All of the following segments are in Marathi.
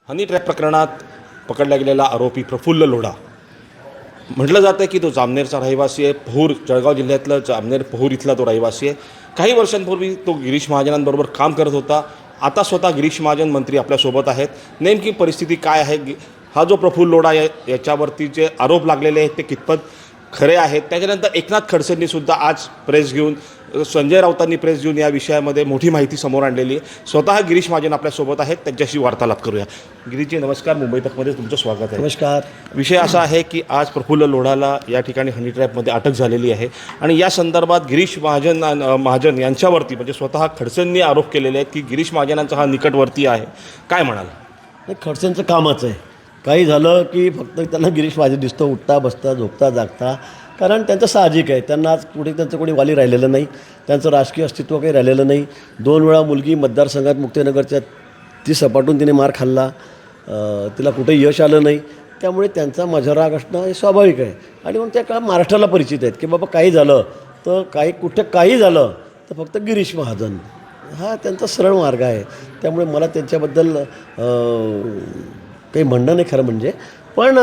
हनी ट्रॅप प्रकरणात पकडला गेलेला आरोपी प्रफुल्ल लोढा म्हटलं जातं की तो जामनेरचा रहिवासी आहे. पहूर जळगाव जिल्ह्यातलं जामनेर पहूर इथला तो रहिवासी आहे. काही वर्षांपूर्वी तो गिरीश महाजनांबरोबर काम करत होता. आता स्वतः गिरीश महाजन मंत्री आपल्यासोबत आहेत. नेमकी परिस्थिती काय आहे, हा जो प्रफुल्ल लोढा आहे याच्यावरती जे आरोप लागलेले आहेत ते कितपत खरे आहेत. त्याच्यानंतर एकनाथ खडसेंनीसुद्धा आज प्रेस घेऊन, संजय राऊतांनी प्रेस घेऊन या विषयामध्ये मोठी माहिती समोर आणलेली आहे. स्वतः गिरीश महाजन आपल्यासोबत आहेत, त्यांच्याशी वार्तालाप करूया. गिरीशजी नमस्कार, मुंबई तकमध्ये तुमचं स्वागत आहे. नमस्कार. विषय असा आहे की आज प्रफुल्ल लोढाला या ठिकाणी हनी ट्रॅपमध्ये अटक झालेली आहे आणि या संदर्भात गिरीश महाजन यांच्यावरती म्हणजे स्वतः खडसेंनी आरोप केलेले आहेत की गिरीश महाजनांचा हा निकटवर्ती आहे. काय म्हणाल? नाही, खडसेंचं कामच आहे. काही झालं की फक्त त्यांना गिरीश महाजन दिसतो, उठता बसता झोपता जागता. कारण त्यांचं साहजिक आहे, त्यांना आज कुठे त्यांचं कोणी वाली राहिलेलं नाही, त्यांचं राजकीय अस्तित्व काही राहिलेलं नाही. 2 वेळा मुलगी मतदारसंघात मुक्तिनगरच्या ती सपाटून तिने मार खाल्ला, तिला कुठे यश आलं नाही. त्यामुळे त्यांचा मजराग असणं हे स्वाभाविक आहे. आणि मग त्या महाराष्ट्राला परिचित आहेत की बाबा काही झालं तर काही झालं तर फक्त गिरीश महाजन हा त्यांचा सरळ मार्ग आहे. त्यामुळे मला त्यांच्याबद्दल काही म्हणणं नाही खरं म्हणजे. पण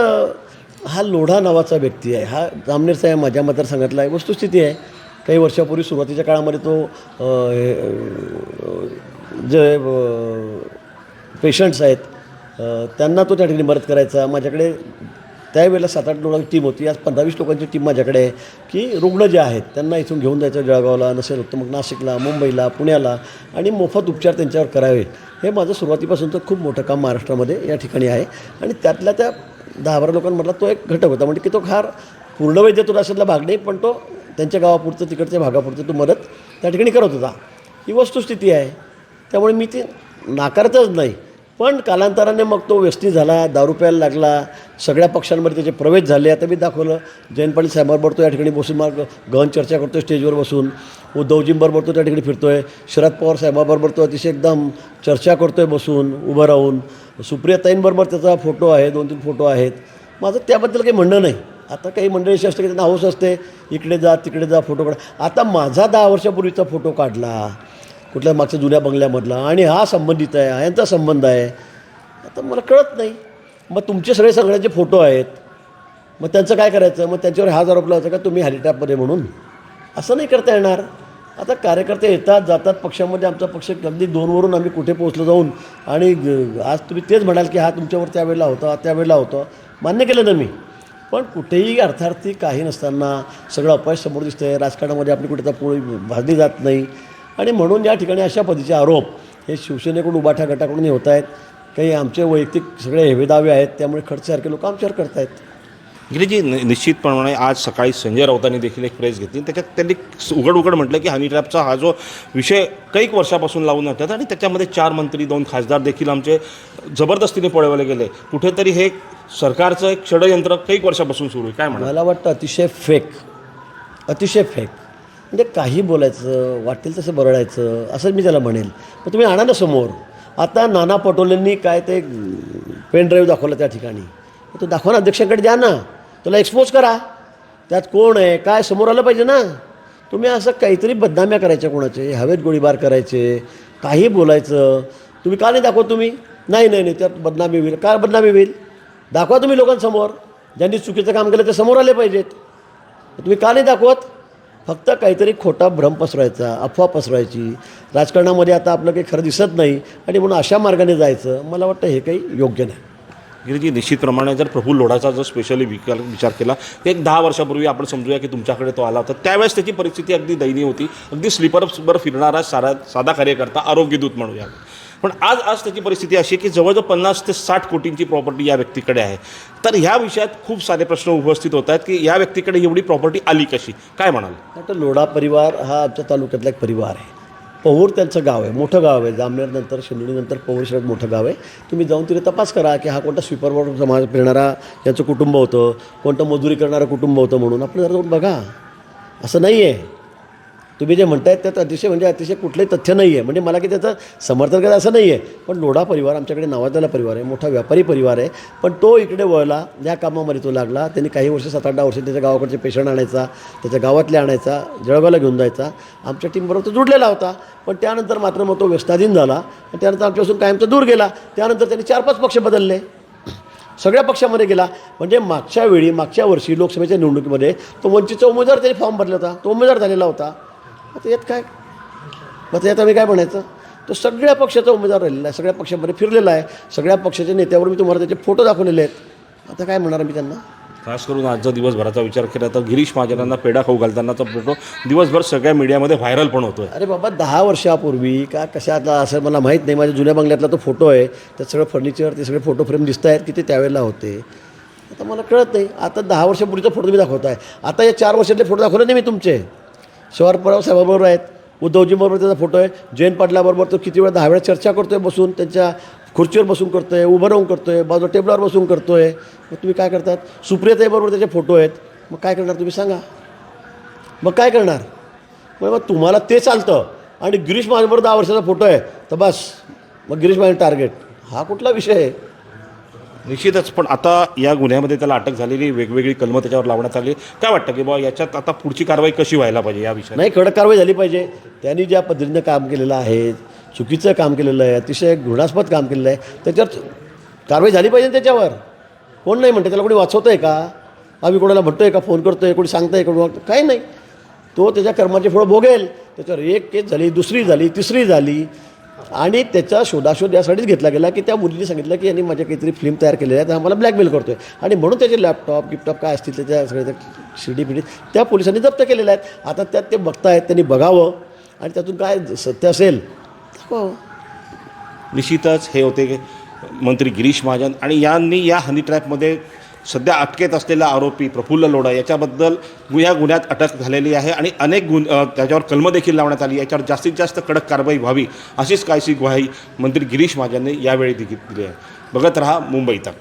हा लोढा नावाचा व्यक्ती आहे, हा जामनेरचा आहे, माझ्या मतदारसंघातला आहे. वस्तुस्थिती आहे, काही वर्षापूर्वी सुरुवातीच्या काळामध्ये तो जे पेशंट्स आहेत त्यांना तो त्या ठिकाणी मदत करायचा. माझ्याकडे त्यावेळेला 7-8 लोकांची टीम होती. आज 15-20 लोकांची टीम माझ्याकडे आहे की रुग्ण जे आहेत त्यांना इथून घेऊन जायचं जळगावला, नसेल होतं मग नाशिकला, मुंबईला, पुण्याला, आणि मोफत उपचार त्यांच्यावर करावे. हे माझं सुरुवातीपासूनचं खूप मोठं काम महाराष्ट्रामध्ये या ठिकाणी आहे. आणि त्यातल्या त्या 10-12 लोकांमधला तो एक घटक होता. म्हणजे की तो फार पूर्ण वैद्यतो अशातला भाग नाही, पण तो त्यांच्या गावापुरतं तिकडच्या भागापुरतं तो मदत त्या ठिकाणी करत होता. ही वस्तुस्थिती आहे. त्यामुळे मी ती नाकारतच नाही. पण कालांतराने मग तो व्यसनी झाला, दारू प्यायला लागला, सगळ्या पक्षांमध्ये त्याचे प्रवेश झाले. आता मी दाखवलं, जयंत पाटील साहेबांबरोबर तो या ठिकाणी बसून मग गहन चर्चा करतो आहे स्टेजवर बसून. उद्धवजींबरोबर तो त्या ठिकाणी फिरतो आहे. शरद पवार साहेबांबरोबर तो अतिशय एकदम चर्चा करतो आहे बसून, उभं राहून. सुप्रियाताईंबरोबर त्याचा फोटो आहे, 2-3 फोटो आहेत. माझं त्याबद्दल काही म्हणणं नाही. आता काही मंडळी अशी असते की त्यांना हौस असते, इकडे जा तिकडे जा फोटो काढा. आता माझा 10 वर्षापूर्वीचा फोटो काढला कुठल्या मागच्या जुन्या बंगल्यामधला, आणि हा संबंधित आहे, हा यांचा संबंध आहे. आता मला कळत नाही. मग तुमचे सगळ्यांचे फोटो आहेत, मग त्यांचं काय करायचं? मग त्यांच्यावर हाच आरोप लावायचा का तुम्ही हनी ट्रॅपमध्ये म्हणून? असं नाही करता येणार. आता कार्यकर्ते येतात जातात पक्षामध्ये. आमचा पक्ष अगदी 2वरून आम्ही कुठे पोहोचलो जाऊन. आणि आज तुम्ही तेच म्हणाल की हा तुमच्यावर त्यावेळेला होता, त्यावेळेला होतं. मान्य केलं ना मी. पण कुठेही अर्थार्थी काही नसताना सगळं अपयश समोर दिसतं आहे. राजकारणामध्ये आपली कुठे तर पोळी भाजली जात नाही. आणि म्हणून या ठिकाणी अशा पद्धतीचे आरोप हे शिवसेनेकडून, उभाठा गटाकडून होत आहेत. काही आमचे वैयक्तिक सगळे हेवेदावे आहेत. त्यामुळे खडसेसारखे लोक आमच्यावर करत आहेत. गिरीजी, निश्चितप्रमाणे आज सकाळी संजय राऊतांनी देखील एक प्रेस घेतली. त्याच्यात त्यांनी उघड म्हटलं की हनी ट्रॅपचा हा जो विषय कैक वर्षापासून लावून होतात आणि त्याच्यामध्ये 4 मंत्री, 2 खासदार देखील आमचे जबरदस्तीने पळवले गेले. कुठेतरी हे सरकारचं एक षडयंत्र कैक वर्षापासून सुरू आहे. काय म्हणा? मला वाटतं अतिशय फेक. म्हणजे काही बोलायचं, वाटेल तसं बरडायचं, असं मी त्याला म्हणेल. पण तुम्ही आणा ना समोर. आता नाना पटोलेंनी काय ते पेन ड्राईव्ह दाखवला त्या ठिकाणी, तो दाखवा ना, अध्यक्षांकडे द्या ना, त्याला एक्सपोज करा. त्यात कोण आहे काय समोर आलं पाहिजे ना. तुम्ही असं काहीतरी बदनाम्या करायच्या कोणाचे, हवेत गोळीबार करायचे, काही बोलायचं. तुम्ही का नाही दाखवत? तुम्ही नाही त्यात बदनामी होईल. काय बदनामी होईल? दाखवा तुम्ही लोकांसमोर. ज्यांनी चुकीचं काम केलं ते समोर आले पाहिजेत. तुम्ही का नाही दाखवत? फक्त काहीतरी खोटा भ्रम पसरवायचा, अफवा पसरवायची. राजकारणामध्ये आता आपलं काही खरं दिसत नाही आणि म्हणून अशा मार्गाने जायचं, मला वाटतं हे काही योग्य नाही. गिरीजी, निश्चितप्रमाणे जर प्रफुल्ल लोढाचा जर स्पेशली विचार केला तर एक 10 वर्षापूर्वी आपण समजूया की तुमच्याकडे तो आला होता. त्यावेळेस त्याची परिस्थिती अगदी दयनीय होती. अगदी स्लीपरवर फिरणारा साधा कार्यकर्ता, आरोग्यदूत म्हणूया. पण आज त्याची परिस्थिती अशी आहे की जवळजवळ 50 ते 60 कोटींची प्रॉपर्टी या व्यक्तीकडे आहे. तर ह्या विषयात खूप सारे प्रश्न उपस्थित होत आहेत की या व्यक्तीकडे एवढी प्रॉपर्टी आली कशी? काय म्हणाल? आता लोढा परिवार हा आमच्या तालुक्यातला एक परिवार आहे. पहूर त्यांचं गाव आहे, मोठं गाव आहे. जामनेरनंतर, शिंदोळीनंतर पहूर शहरात मोठं गाव आहे. तुम्ही जाऊन तिथे तपास करा की हा कोणता स्वीपरवर समाज फिरणारा यांचं कुटुंब होतं, कोणतं मजुरी करणारं कुटुंब होतं म्हणून. आपण जरा जाऊन बघा. असं नाही आहे. तुम्ही जे म्हणतायत त्यात अतिशय कुठलंही तथ्य नाही आहे. म्हणजे मला की त्याचं समर्थन करायचं असं नाही आहे. पण लोढा परिवार आमच्याकडे नावाजलेला परिवार आहे, मोठा व्यापारी परिवार आहे. पण तो इकडे वळला, या कामामध्ये तो लागला. त्यांनी काही वर्ष 7-8 वर्ष त्याच्या गावाकडचे पेशंट आणायचा, त्याच्या गावातले आणायचा, जळगावला घेऊन जायचा. आमच्या टीमबरोबर तो जुडलेला होता. पण त्यानंतर मात्र मग तो व्यसनाधीन झाला आणि त्यानंतर आमच्यापासून कायमचा दूर गेला. त्यानंतर त्यांनी 4-5 पक्ष बदलले, सगळ्या पक्षामध्ये गेला. म्हणजे मागच्या वर्षी लोकसभेच्या निवडणुकीमध्ये तो वंचितचा उमेदवार त्यांनी फॉर्म भरला होता, तो उमेदवार झालेला होता. आता यात काय, मग यात आम्ही काय म्हणायचं? तो सगळ्या पक्षाचा उमेदवार राहिलेला आहे, सगळ्या पक्षामध्ये फिरलेला आहे, सगळ्या पक्षाच्या नेत्यावर मी तुम्हाला त्याचे फोटो दाखवलेले आहेत. आता काय म्हणणार मी त्यांना? खास करून आजचा दिवसभराचा विचार केला तर गिरीश महाजनांना पेढा खाऊ घालतानाचा फोटो दिवसभर सगळ्या मीडियामध्ये व्हायरल पण होतोय. अरे बाबा, 10 वर्षापूर्वी का कशातला असं मला माहीत नाही. माझ्या जुन्या बंगल्यातला तो फोटो आहे, त्यात सगळं फर्निचर, ते सगळे फोटो फ्रेम दिसत आहेत की ते त्यावेळेला होते. आता मला कळत नाही. आता 10 वर्षापूर्वीचा फोटो तुम्ही दाखवत आहे. आता या 4 वर्षातले फोटो दाखवले नाही मी तुमचे. शरद पवार साहेबाबरोबर आहेत, उद्धवजीबरोबर त्याचा फोटो आहे, जयंत पाटलाबरोबर तो किती वेळा 10 वेळा चर्चा करतो आहे, बसून त्यांच्या खुर्चीवर बसून करतो आहे, उभं राहून करतो आहे, बाजूला टेबलावर बसून करतो आहे. मग तुम्ही काय करतात? सुप्रियाताईबरोबर त्याचे फोटो आहेत. मग काय करणार तुम्ही सांगा? मग काय करणार? मग तुम्हाला ते चालतं आणि गिरीश महाजनबरोबर 10 वर्षाचा फोटो आहे तर बस, मग गिरीश महाजन टार्गेट. हा कुठला विषय आहे? निश्चितच. पण आता या गुन्ह्यामध्ये त्याला अटक झालेली, वेगवेगळी कलमं त्याच्यावर लावण्यात आली. काय वाटतं की बाबा याच्यात आता पुढची कारवाई कशी व्हायला पाहिजे या विषयात? नाही, कडक कारवाई झाली पाहिजे. त्यांनी ज्या पद्धतीनं काम केलेलं आहे, चुकीचं काम केलेलं आहे, अतिशय घृणास्पद काम केलेलं आहे, त्याच्यावर कारवाई झाली पाहिजे. त्याच्यावर कोण नाही म्हणते, त्याला कोणी वाचवतं आहे का? आम्ही कोणाला म्हणतो आहे का, फोन करतो आहे, कोणी सांगतं आहे, कोणी काही नाही. तो त्याच्या कर्माचे फळं भोगेल. त्याच्यावर एक केस झाली, दुसरी झाली, तिसरी झाली आणि त्याचा शोधाशोध यासाठीच घेतला गेला की त्या मुलीने सांगितलं की यांनी माझ्या काहीतरी फिल्म तयार केलेली आहे, तर आम्हाला ब्लॅकमेल करतो आहे. आणि म्हणून त्याचे लॅपटॉप गिफ्टॉप काय असतील त्याच्या सगळे शिडी पिडी त्या पोलिसांनी जप्त केलेल्या आहेत. आता त्यात ते बघतायत, त्यांनी बघावं आणि त्यातून काय सत्य असेल दाखवावं. निश्चितच हे होते मंत्री गिरीश महाजन आणि यांनी या हनी ट्रॅपमध्ये सध्या अटकेत असलेला आरोपी प्रफुल्ल लोढा याच्याबद्दल या गुन्ह्यात अटक झालेली आहे आणि अनेक त्याच्यावर कलमं देखील लावण्यात आली. याच्यावर जास्तीत जास्त कडक कारवाई व्हावी अशीच काहीशी ग्वाही मंत्री गिरीश महाजनने यावेळी दिली आहे. बघत रहा मुंबई तक.